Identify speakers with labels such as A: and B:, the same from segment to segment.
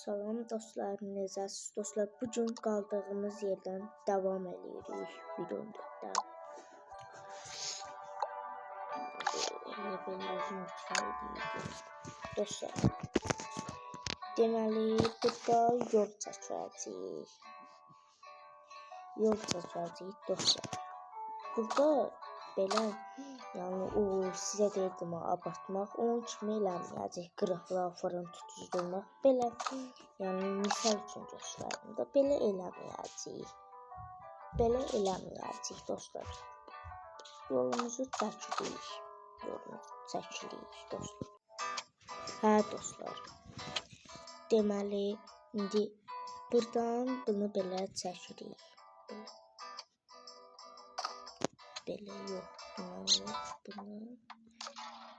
A: Salam dostlar, necəsiz dostlar? Bugün qaldığımız yerdən davam edirik videomuzda. Dostlar, deməli burada yol çəkəcəyik. Dostlar. Burada belə, yəni o sizə deyirdim abartmaq, onun kimi eləməyəcək, qırıqlar falan tutuşdurmaq, belə, yəni misal üçün göstərdim də, belə eləməyəcək dostlar. Yolumuzu çəkirik dostlar. Hə dostlar, deməli, indi buradan bunu belə çəkirik. Belə yox, bunu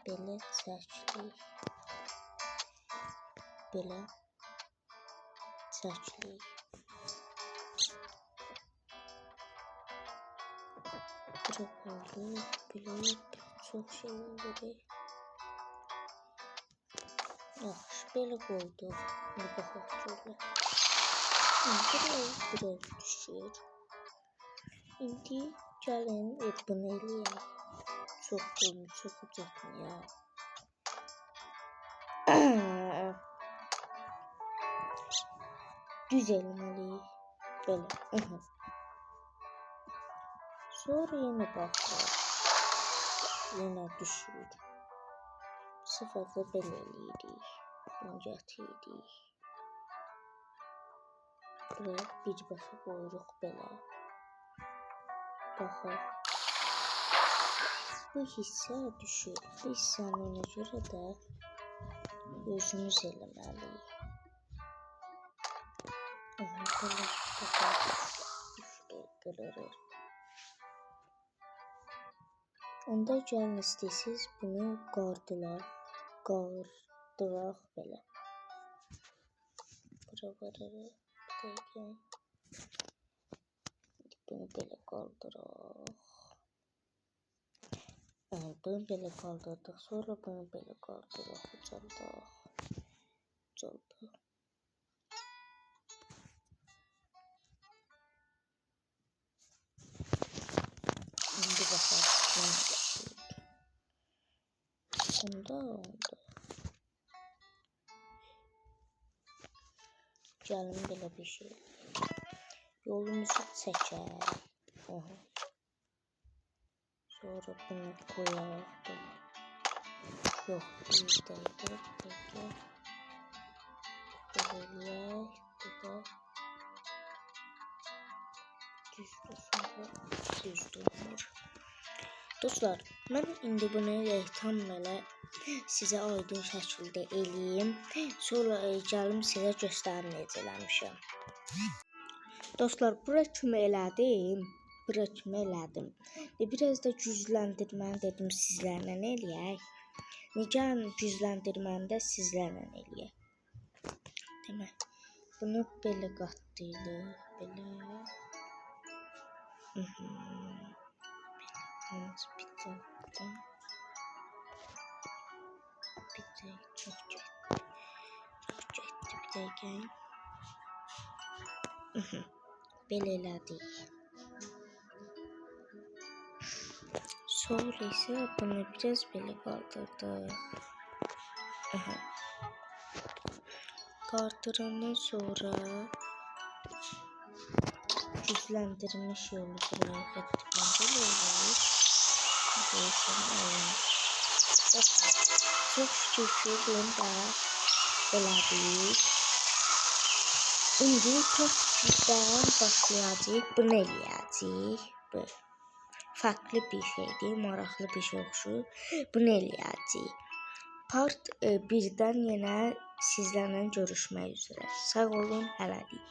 A: belə çəkirik. Belə çəkirik. Bura qaldı, belə çox şey edirik. Yaxşı, belə qoyduq. İndi baxaq görək. Bura düşür. İndi gəlin bunu eləyək. Çox ucatmayaq. Düz eləməliyik. Belə. Sonra yenə baxırıq. Yenə düşür. Bu səfər də belə eləyirik. Bunu gətiririk. Buraya birbaşa qoyuruq belə. Baxaq. Bu hissə düşür. Bu hissəni ona görə də özümüz eləməliyik. Belə qırırıq. Onda gəlin istəyirsiniz bunu qardıraq belə. Bura varırıq. Bir dəqiqə. Bunu belə qaldıraq. Bunu belə qaldırdıq. Sonra bunu belə qaldıraq. Ucaldaq. İndi baxaq. Onda. Gəlin belə bir şey. Yolumuzu çəkək. Sonra bunu koyaq. Yox, bir dəqiqə. Eləyək. Burada düz durmur. Dostlar, mən indi bunu tam belə sizə aydın şəkildə eləyim. Sonra gəlim sizə göstərim necə eləmişəm. Dostlar, bura kimi elədim. Biraz da gücləndirməni dedim sizlərlə eləyək. Gəlin gücləndirməni də sizlərlə eləyək. Demək, bunu belə qatlayırıq. Belə. Çox getdi. Bir dəqiqə. Belə elədik. Sonra isə bunu biraz belə qaldırdıq. Qaldırdıqdan sonra gücləndirmiş yolu buraya gətirdim. Belə olur. Çox şükür bunu da elədik. İndi part 1-dən başlayacağıq. Bunu eləyəcəyik. Farklı bir şeydir, maraqlı bir şey oxşur. Bunu eləyəcəyik. Part 1-dən yenə sizlərlə görüşmək üzrə. Sağ olun, hələlik.